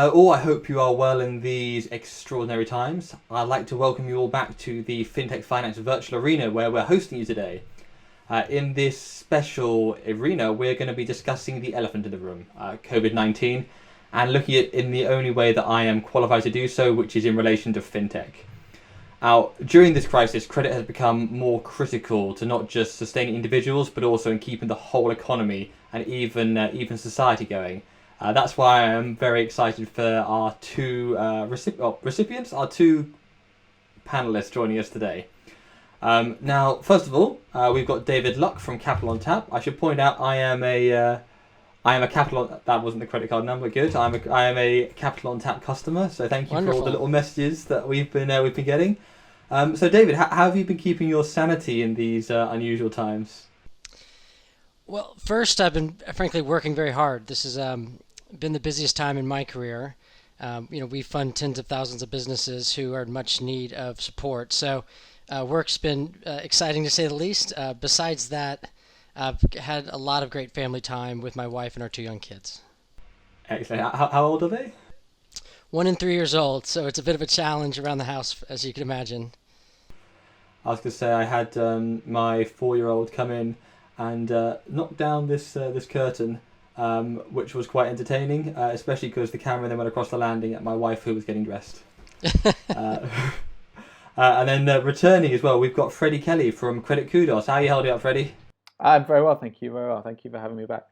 Hello all, I hope you are well in these extraordinary times. I'd like to welcome you all back to the Fintech Finance Virtual Arena where we're hosting you today. In this special arena, we're going to be discussing the elephant in the room, COVID-19, and looking at it in the only way that I am qualified to do so, which is in relation to fintech. Now, during this crisis, credit has become more critical to not just sustaining individuals, but also in keeping the whole economy and even society going. That's why I am very excited for our two recipients, our two panelists joining us today. Now, first of all, we've got David Luck from Capital on Tap. I should point out I am a Capital. That wasn't the credit card number. Good. I am a Capital on Tap customer. So thank you Wonderful. for all the little messages that we've been getting. So David, how have you been keeping your sanity in these unusual times? Well, first, I've been frankly working very hard. This has been the busiest time in my career. We fund tens of thousands of businesses who are in much need of support. So work's been exciting to say the least. Besides that, I've had a lot of great family time with my wife and our two young kids. Excellent. How old are they? 1 and 3 years old, so it's a bit of a challenge around the house, as you can imagine. I was going to say I had my 4-year-old come in and knock down this curtain, which was quite entertaining, especially because the camera then went across the landing at my wife who was getting dressed. And then returning as well, we've got Freddy Kelly from Kudos. How are you holding up, Freddy? I'm very well, thank you. Very well, thank you for having me back.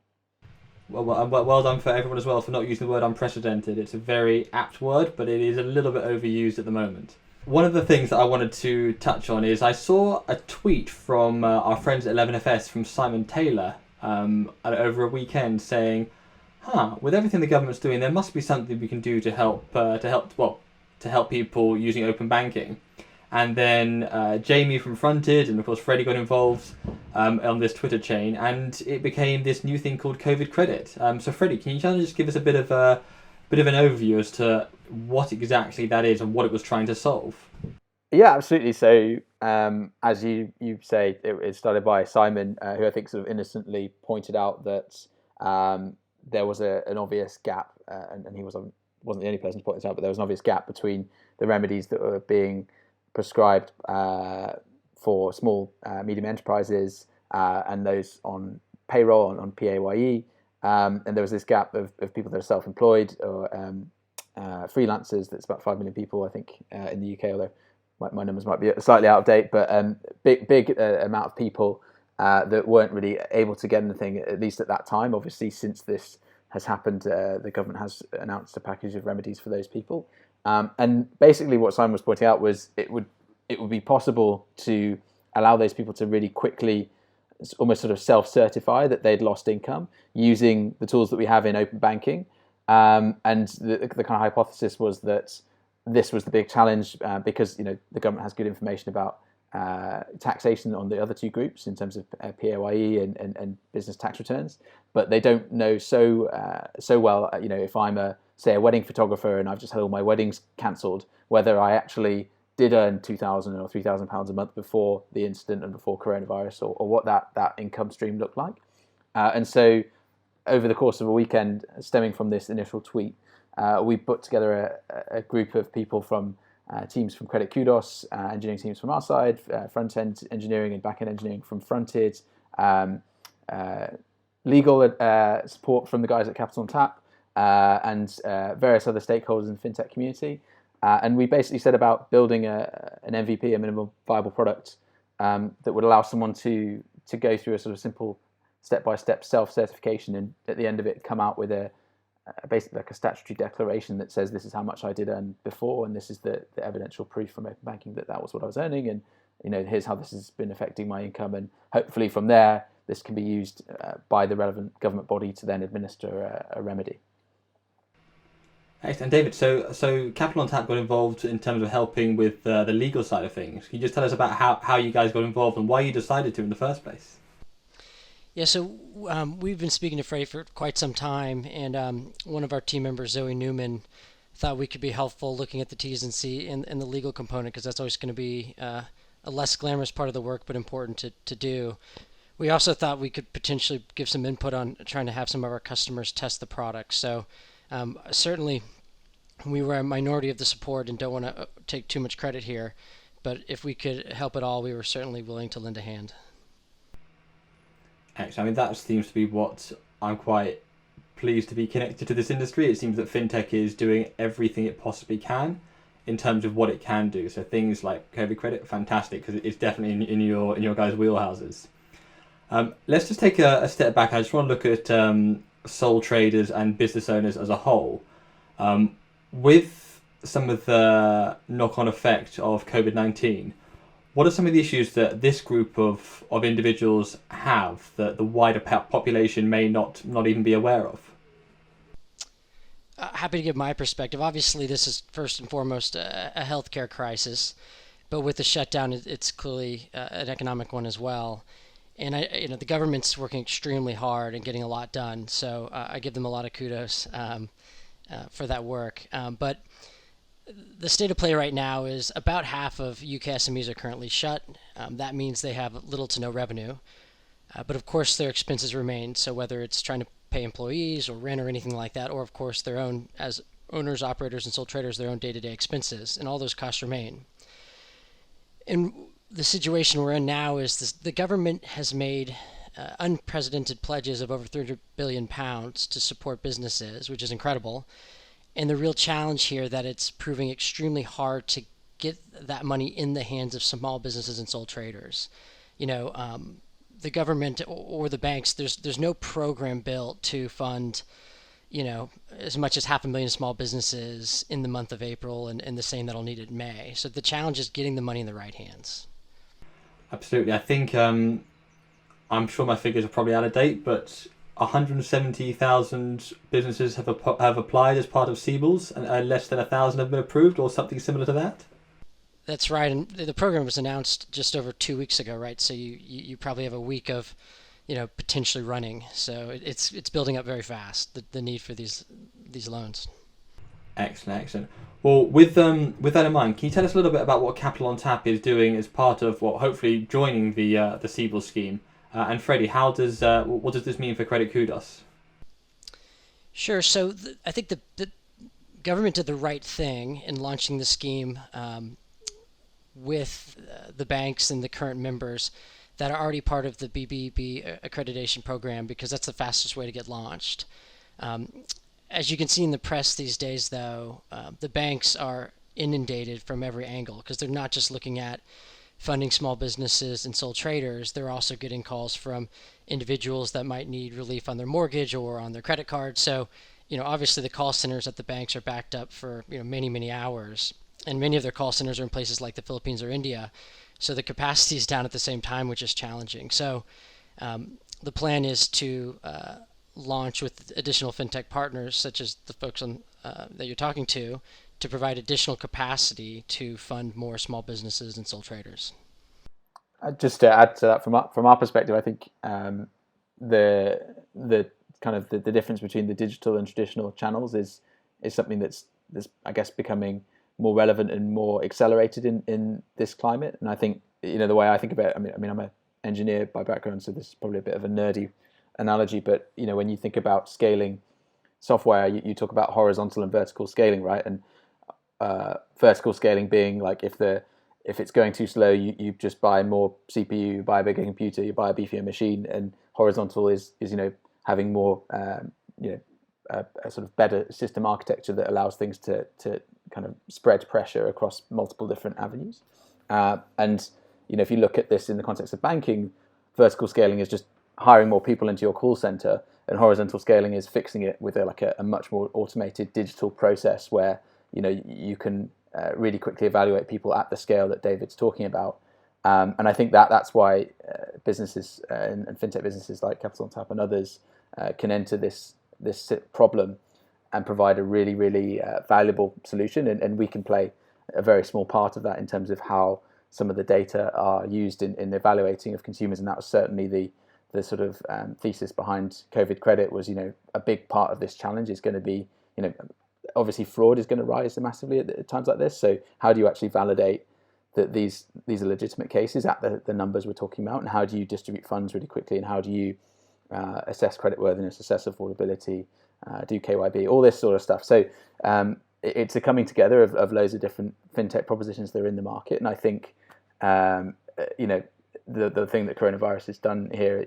Well done for everyone as well for not using the word unprecedented. It's a very apt word, but it is a little bit overused at the moment. One of the things that I wanted to touch on is I saw a tweet from our friends at 11FS from Simon Taylor over a weekend saying, with everything the government's doing, there must be something we can do to help people using open banking. And then Jamie from Fronted and of course Freddie got involved on this Twitter chain, and it became this new thing called COVID credit. So Freddie, can you just give us a bit of an overview as to what exactly that is and what it was trying to solve? Yeah, absolutely. So as you say, it started by Simon, who I think sort of innocently pointed out that there was an obvious gap, and he wasn't the only person to point this out, but there was an obvious gap between the remedies that were being prescribed for small, medium enterprises and those on payroll, on PAYE. And there was this gap of people that are self-employed or freelancers. That's about 5 million people, I think, in the UK, although my numbers might be slightly out of date. But big amount of people that weren't really able to get anything, at least at that time. Obviously, since this has happened, the government has announced a package of remedies for those people. And basically what Simon was pointing out was it would be possible to allow those people to really quickly almost sort of self-certify that they'd lost income using the tools that we have in open banking. And the kind of hypothesis was that this was the big challenge because the government has good information about taxation on the other two groups in terms of PAYE and business tax returns, but they don't know so well. If I'm say a wedding photographer and I've just had all my weddings cancelled, whether I actually did earn £2,000 or £3,000 a month before the incident and before coronavirus, or what that income stream looked like. And so over the course of a weekend, stemming from this initial tweet, we put together a group of people from teams from Credit Kudos, engineering teams from our side, front-end engineering and back-end engineering from Fronted, legal support from the guys at Capital on Tap, and various other stakeholders in the fintech community. And we basically set about building an MVP, a minimum viable product, that would allow someone to go through a sort of simple step-by-step self-certification, and at the end of it come out with basically like a statutory declaration that says this is how much I did earn before, and this is the evidential proof from open banking that was what I was earning, and here's how this has been affecting my income, and hopefully from there this can be used by the relevant government body to then administer a remedy. Excellent. David, so Capital on Tap got involved in terms of helping with the legal side of things. Can you just tell us about how you guys got involved and why you decided to in the first place? Yeah, so we've been speaking to Freddie for quite some time, and one of our team members, Zoe Newman, thought we could be helpful looking at the T's and C and the legal component, because that's always going to be a less glamorous part of the work, but important to do. We also thought we could potentially give some input on trying to have some of our customers test the product. So certainly We were a minority of the support and don't want to take too much credit here, but if we could help at all, we were certainly willing to lend a hand. Excellent. I mean, that seems to be what I'm quite pleased to be connected to this industry. It seems that fintech is doing everything it possibly can in terms of what it can do. So things like COVID credit, fantastic, because it's definitely in your guys' wheelhouses. Let's just take a step back. I just want to look at sole traders and business owners as a whole. With some of the knock-on effect of COVID-19, what are some of the issues that this group of individuals have that the wider population may not even be aware of? Happy to give my perspective. Obviously, this is first and foremost a healthcare crisis, but with the shutdown, it's clearly an economic one as well. And the government's working extremely hard and getting a lot done. So I give them a lot of kudos for that work. But the state of play right now is about half of UK SMEs are currently shut. That means they have little to no revenue. But of course, their expenses remain. So whether it's trying to pay employees or rent or anything like that, or of course their own, as owners, operators, and sole traders, their own day-to-day expenses, and all those costs remain. And the situation we're in now is the government has made unprecedented pledges of over £300 billion to support businesses, which is incredible. And the real challenge here that it's proving extremely hard to get that money in the hands of small businesses and sole traders. The government or the banks, there's no program built to fund, as much as 500,000 small businesses in the month of April and the same that'll need it in May. So the challenge is getting the money in the right hands. Absolutely. I think I'm sure my figures are probably out of date, but 170,000 businesses have applied as part of CBILS, and less than 1,000 have been approved, or something similar to that. That's right, and the program was announced just over 2 weeks ago, right? So you probably have a week of, potentially running. So it's building up very fast. The need for these loans. Excellent. Well, with that in mind, can you tell us a little bit about what Capital on Tap is doing as part of hopefully joining the CBILS scheme? And Freddie, what does this mean for Credit Kudos? Sure. So I think the government did the right thing in launching the scheme with the banks and the current members that are already part of the BBB accreditation program, because that's the fastest way to get launched. As you can see in the press these days, though, the banks are inundated from every angle, because they're not just looking at funding small businesses and sole traders. They're also getting calls from individuals that might need relief on their mortgage or on their credit card. So, obviously the call centers at the banks are backed up for many, many hours. And many of their call centers are in places like the Philippines or India. So the capacity is down at the same time, which is challenging. So the plan is to launch with additional fintech partners, such as the folks that you're talking to provide additional capacity to fund more small businesses and sole traders. Just to add to that, from our perspective, I think the kind of the difference between the digital and traditional channels is something that's I guess becoming more relevant and more accelerated in this climate. And I think the way I think about it, I mean I'm an engineer by background, so this is probably a bit of a nerdy analogy, but when you think about scaling software, you talk about horizontal and vertical scaling, right? And vertical scaling being like if it's going too slow, you just buy more CPU, you buy a bigger computer, you buy a beefier machine. And horizontal is having more a sort of better system architecture that allows things to kind of spread pressure across multiple different avenues. And if you look at this in the context of banking, vertical scaling is just hiring more people into your call center, and horizontal scaling is fixing it with a much more automated digital process where you can really quickly evaluate people at the scale that David's talking about. And I think that's why businesses and fintech businesses like Capital on Tap and others can enter this problem and provide a really, really valuable solution. And we can play a very small part of that in terms of how some of the data are used in evaluating of consumers. And that was certainly the sort of thesis behind COVID credit was, a big part of this challenge is going to be, obviously fraud is going to rise massively at times like this. So how do you actually validate that these are legitimate cases at the numbers we're talking about? And how do you distribute funds really quickly? And how do you assess creditworthiness, assess affordability, do KYB, all this sort of stuff. So it's a coming together of loads of different fintech propositions that are in the market, and I think the thing that coronavirus has done here,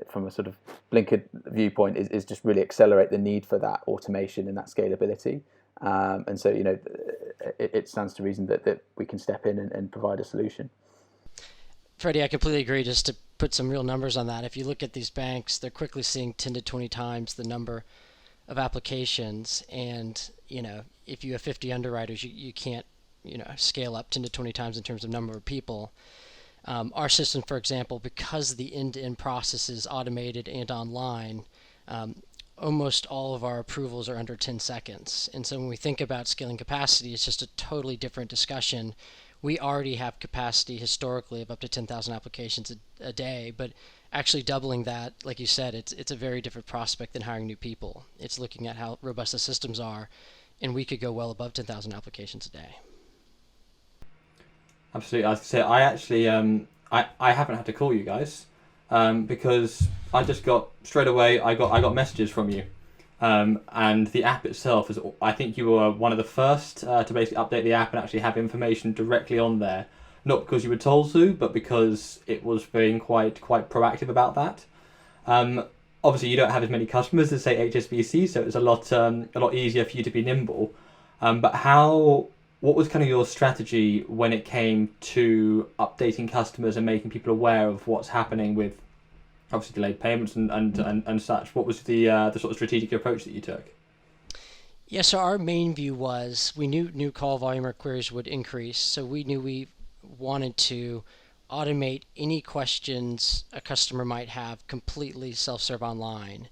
from a sort of blinkered viewpoint, is just really accelerate the need for that automation and that scalability. And so, it stands to reason that we can step in and provide a solution. Freddie, I completely agree. Just to put some real numbers on that, if you look at these banks, they're quickly seeing 10 to 20 times the number of applications. And, if you have 50 underwriters, you can't, scale up 10 to 20 times in terms of number of people. Our system, for example, because the end-to-end process is automated and online, almost all of our approvals are under 10 seconds. And so when we think about scaling capacity, it's just a totally different discussion. We already have capacity historically of up to 10,000 applications a day, but actually doubling that, like you said, it's a very different prospect than hiring new people. It's looking at how robust the systems are, and we could go well above 10,000 applications a day. Absolutely. I was gonna say, I actually I haven't had to call you guys because I just got straight away. I got messages from you, and the app itself is. I think you were one of the first to basically update the app and actually have information directly on there. Not because you were told to, but because it was being quite proactive about that. Obviously, you don't have as many customers as say HSBC, so it's a lot easier for you to be nimble. But what was kind of your strategy when it came to updating customers and making people aware of what's happening with obviously delayed payments and such? What was the sort of strategic approach that you took? Yeah, so our main view was we knew new call volume or queries would increase, so we knew we wanted to automate any questions a customer might have completely self-serve online.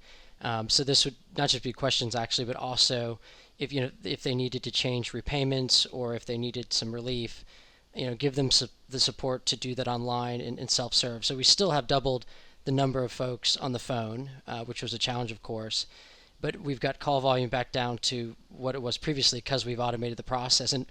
So this would not just be questions actually, but also if they needed to change repayments or if they needed some relief, give them the support to do that online and self-serve. So we still have doubled the number of folks on the phone, which was a challenge, of course, but we've got call volume back down to what it was previously because we've automated the process. And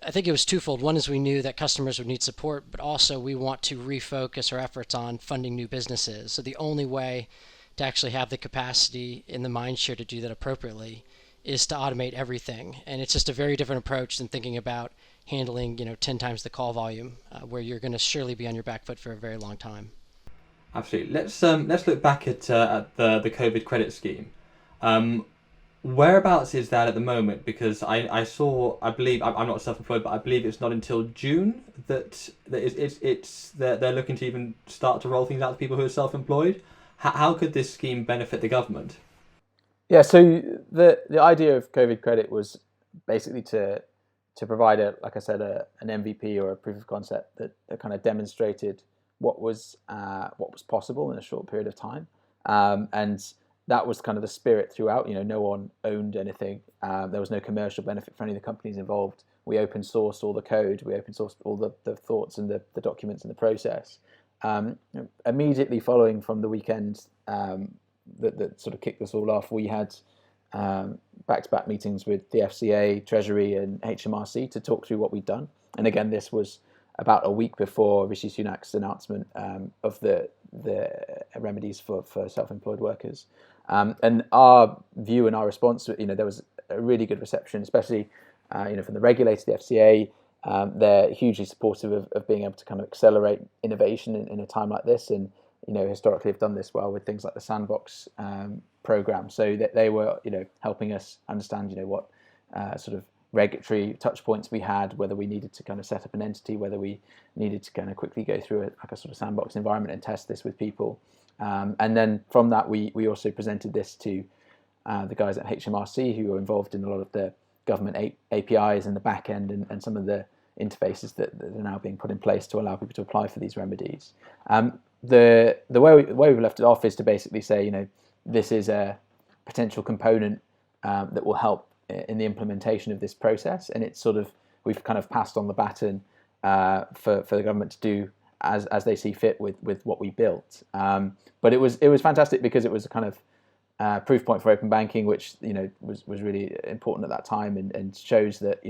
I think it was twofold. One is we knew that customers would need support, but also we want to refocus our efforts on funding new businesses. So the only way to actually have the capacity in the mind share to do that appropriately is to automate everything. And it's just a very different approach than thinking about handling 10 times the call volume, where you're going to surely be on your back foot for a very long time. Absolutely. Let's look back at the COVID credit scheme. Whereabouts is that at the moment? Because I believe I'm not self-employed, but I believe it's not until June that they're looking to even start to roll things out to people who are self-employed. How could this scheme benefit the government? Yeah, so the idea of COVID credit was basically to provide like I said, an MVP or a proof of concept that kind of demonstrated what was possible in a short period of time, and that was kind of the spirit throughout. No one owned anything. There was no commercial benefit for any of the companies involved. We open sourced all the code. We open sourced all the thoughts and the documents and the process. Immediately following from the weekend that sort of kicked this all off, we had back-to-back meetings with the FCA, Treasury, and HMRC to talk through what we'd done. And again, this was about a week before Rishi Sunak's announcement of the remedies for self-employed workers. And our view and our response, there was a really good reception, especially from the regulator, the FCA. They're hugely supportive of being able to kind of accelerate innovation in a time like this, and historically have done this well with things like the Sandbox program. So that they were helping us understand what sort of regulatory touch points we had, whether we needed to kind of set up an entity, whether we needed to kind of quickly go through a sort of sandbox environment and test this with people. And then from that, we also presented this to the guys at HMRC who are involved in a lot of the government APIs and the back end and some of the interfaces that are now being put in place to allow people to apply for these remedies. The way we've left it off is to basically say, this is a potential component that will help in the implementation of this process, and it's sort of we've kind of passed on the baton for the government to do as they see fit with what we built. But it was fantastic because it was a kind of proof point for open banking, which was really important at that time, and shows that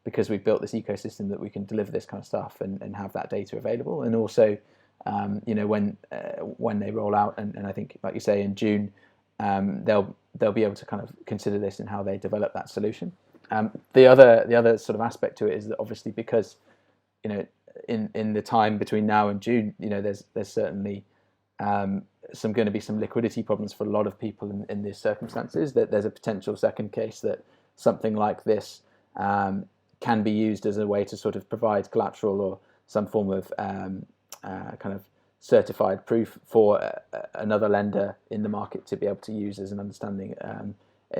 because we've built this ecosystem that we can deliver this kind of stuff and have that data available, and also when they roll out, and I think like you say in June, they'll be able to kind of consider this in how they develop that solution. The other sort of aspect to it is that obviously because in the time between now and June, there's certainly going to be some liquidity problems for a lot of people in these circumstances. That there's a potential second case that something like this can be used as a way to sort of provide collateral or some form of kind of certified proof for another lender in the market to be able to use as an understanding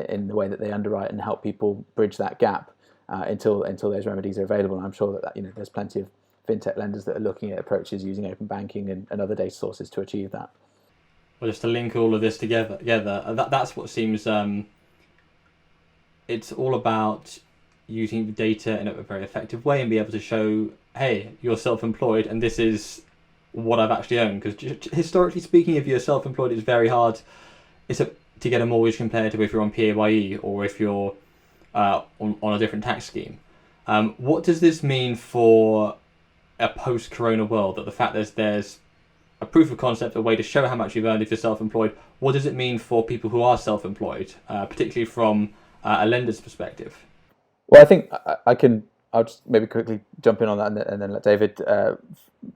in the way that they underwrite and help people bridge that gap until those remedies are available. And I'm sure that there's plenty of fintech lenders that are looking at approaches using open banking and other data sources to achieve that. Well, just to link all of this together, that's what seems. It's all about using the data in a very effective way and be able to show, hey, you're self-employed and this is what I've actually owned. Because historically speaking, if you're self-employed, it's very hard. To get a mortgage compared to if you're on PAYE or if you're on a different tax scheme. What does this mean for a post-corona world? That the fact there's a proof of concept, a way to show how much you've earned if you're self-employed. What does it mean for people who are self-employed, particularly from a lender's perspective? Well, I think I'll just maybe quickly jump in on that and then let David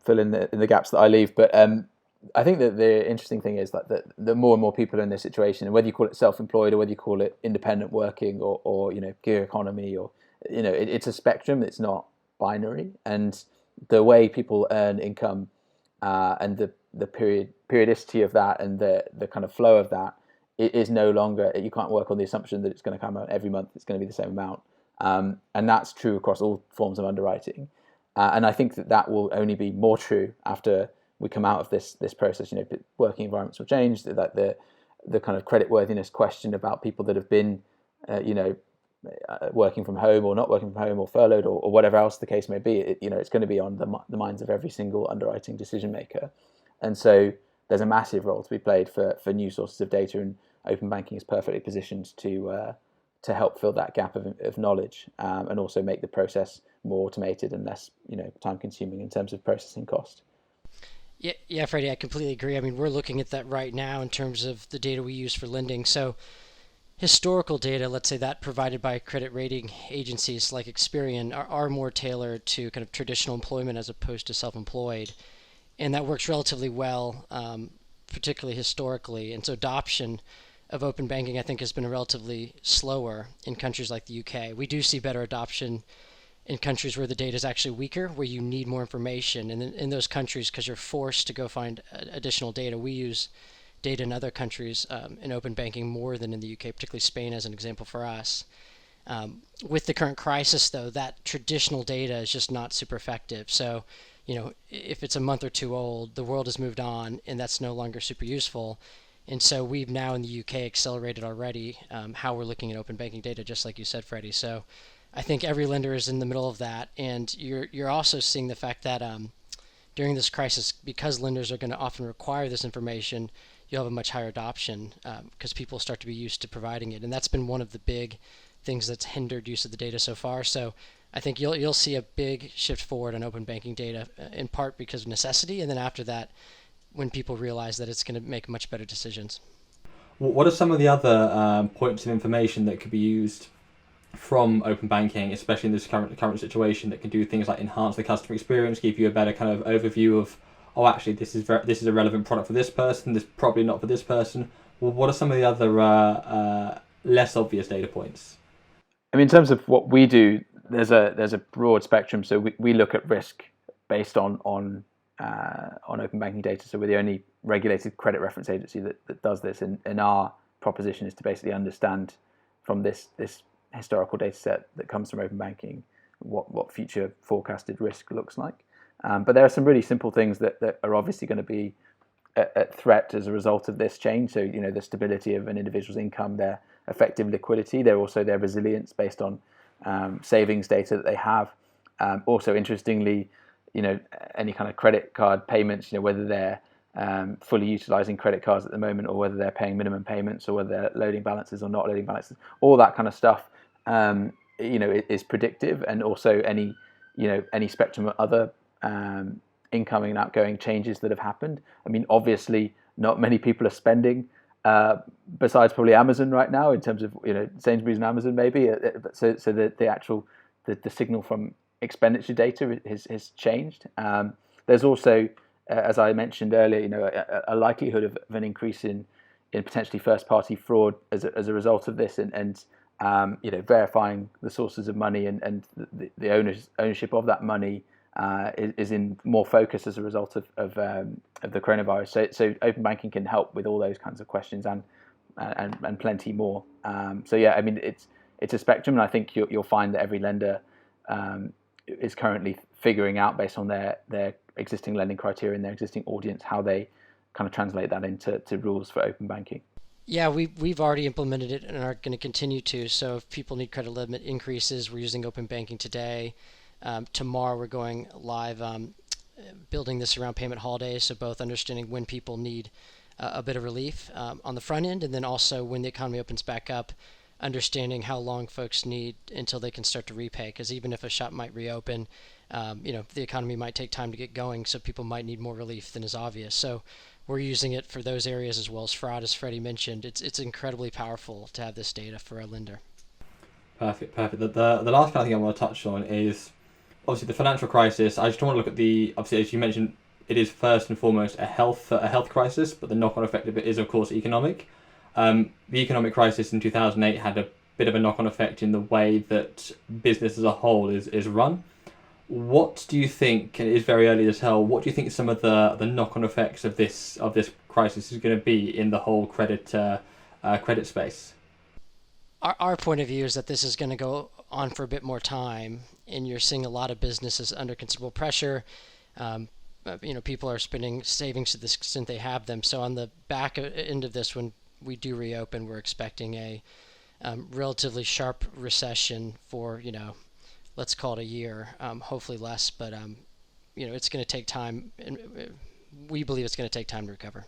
fill in the gaps that I leave. But I think that the interesting thing is that the more and more people are in this situation, and whether you call it self-employed or whether you call it independent working or gig economy or it's a spectrum. It's not binary, and the way people earn income and the periodicity of that and the kind of flow of that is no longer. You can't work on the assumption that it's going to come out every month. It's going to be the same amount, and that's true across all forms of underwriting. And I think that will only be more true after we come out of this process. Working environments will change. Like the kind of creditworthiness question about people that have been, working from home or not working from home or furloughed or whatever else the case may be. It's going to be on the minds of every single underwriting decision maker, and so there's a massive role to be played for new sources of data, and open banking is perfectly positioned to help fill that gap of knowledge and also make the process more automated and less time consuming in terms of processing cost. Yeah, Freddie, I completely agree. I mean, we're looking at that right now in terms of the data we use for lending. So historical data, let's say that provided by credit rating agencies like Experian, are more tailored to kind of traditional employment as opposed to self-employed. And that works relatively well, particularly historically. And so adoption of open banking, I think, has been relatively slower in countries like the UK. We do see better adoption in countries where the data is actually weaker, where you need more information. And in those countries, because you're forced to go find additional data, we use data in other countries in open banking more than in the UK, particularly Spain as an example for us. With the current crisis, though, that traditional data is just not super effective. So, if it's a month or two old, the world has moved on, and that's no longer super useful. And so we've now in the UK accelerated already how we're looking at open banking data, just like you said, Freddie. So I think every lender is in the middle of that, and you're also seeing the fact that during this crisis, because lenders are going to often require this information, you'll have a much higher adoption because people start to be used to providing it, and that's been one of the big things that's hindered use of the data so far. So I think you'll see a big shift forward on open banking data, in part because of necessity, and then after that, when people realize that it's going to make much better decisions. What are some of the other points of information that could be used from open banking, especially in this current situation, that can do things like enhance the customer experience, give you a better kind of overview of, oh, actually this is a relevant product for this person, this probably not for this person? Well, what are some of the other less obvious data points? I mean, in terms of what we do, there's a broad spectrum. So we look at risk based on open banking data. So we're the only regulated credit reference agency that does this, and our proposition is to basically understand from this historical data set that comes from open banking what future forecasted risk looks like. But there are some really simple things that are obviously going to be at threat as a result of this change. So the stability of an individual's income, their effective liquidity, their resilience based on savings data that they have. Also, interestingly, any kind of credit card payments, whether they're fully utilizing credit cards at the moment, or whether they're paying minimum payments, or whether they're loading balances or not loading balances, all that kind of stuff, is predictive. And also any spectrum of other incoming and outgoing changes that have happened. I mean, obviously, not many people are spending besides probably Amazon right now, in terms of Sainsbury's and Amazon maybe. So the actual the signal from expenditure data has changed. There's also, as I mentioned earlier, a likelihood of an increase in potentially first party fraud as a result of this, and verifying the sources of money and the ownership of that money is in more focus as a result of the coronavirus. So open banking can help with all those kinds of questions and plenty more. So yeah, I mean it's a spectrum, and I think you'll find that every lender is currently figuring out, based on their existing lending criteria and their existing audience, how they kind of translate that into rules for open banking. Yeah, we've already implemented it and are going to continue to. So if people need credit limit increases, we're using open banking today. Tomorrow we're going live, building this around payment holidays, so both understanding when people need a bit of relief on the front end, and then also when the economy opens back up, understanding how long folks need until they can start to repay. Because even if a shop might reopen, the economy might take time to get going, so people might need more relief than is obvious. So we're using it for those areas as well as fraud, as Freddie mentioned. It's incredibly powerful to have this data for a lender. Perfect. The last kind of thing I want to touch on is obviously the financial crisis. I just want to look at obviously, as you mentioned, it is first and foremost a health crisis, but the knock-on effect of it is, of course, economic. The economic crisis in 2008 had a bit of a knock-on effect in the way that business as a whole is run. What do you think, and it is very early to tell, what do you think some of the knock-on effects of this crisis is going to be in the whole credit space? Our point of view is that this is going to go on for a bit more time, and you're seeing a lot of businesses under considerable pressure. People are spending savings to the extent they have them. So on the back end of this, when we do reopen, we're expecting a relatively sharp recession for, let's call it a year, hopefully less, but it's going to take time, and we believe it's going to take time to recover.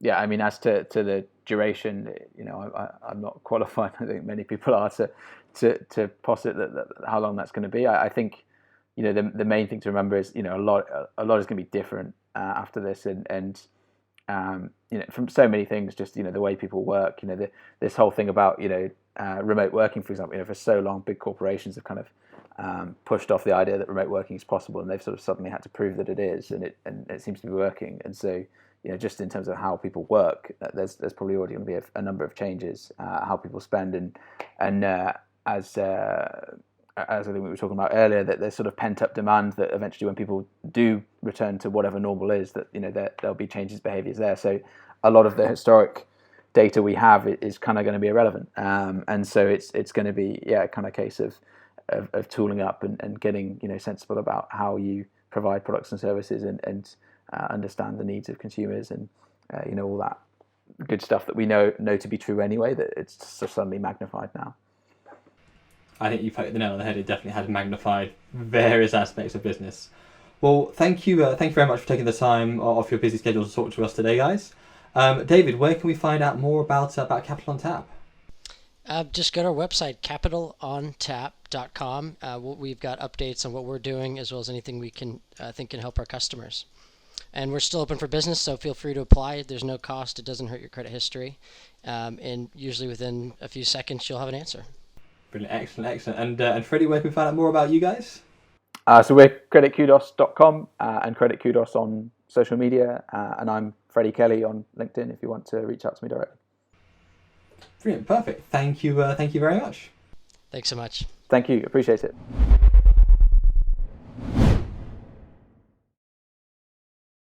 Yeah, I mean, as to the duration, I'm not qualified. I think many people are to posit that how long that's going to be. I think, the main thing to remember is, a lot is going to be different after this, and from so many things, just the way people work. This whole thing about remote working, for example. For so long, big corporations have kind of pushed off the idea that remote working is possible, and they've sort of suddenly had to prove that it is, and it seems to be working. And so, just in terms of how people work, there's probably already going to be a number of changes, how people spend, and as I think we were talking about earlier, that there's sort of pent up demand that eventually, when people do return to whatever normal is, that there'll be changes in behaviours there. So a lot of the historic data we have is kind of going to be irrelevant, and so it's going to be kind of case of tooling up and getting sensible about how you provide products and services and understand the needs of consumers and all that good stuff that we know to be true anyway, that it's suddenly magnified now. I think you put the nail on the head. It definitely has magnified various aspects of business. Well, thank you very much for taking the time off your busy schedule to talk to us today, guys. David, where can we find out more about Capital on Tap? Just go to our website, capitalontap.com. We've got updates on what we're doing, as well as anything we can think can help our customers. And we're still open for business, so feel free to apply. There's no cost. It doesn't hurt your credit history. And usually within a few seconds, you'll have an answer. Brilliant, excellent. And Freddie, where can we find out more about you guys? So we're creditkudos.com and Credit Kudos on social media, and I'm Freddy Kelly on LinkedIn if you want to reach out to me directly. Brilliant, perfect. Thank you very much. Thanks so much. Thank you, appreciate it.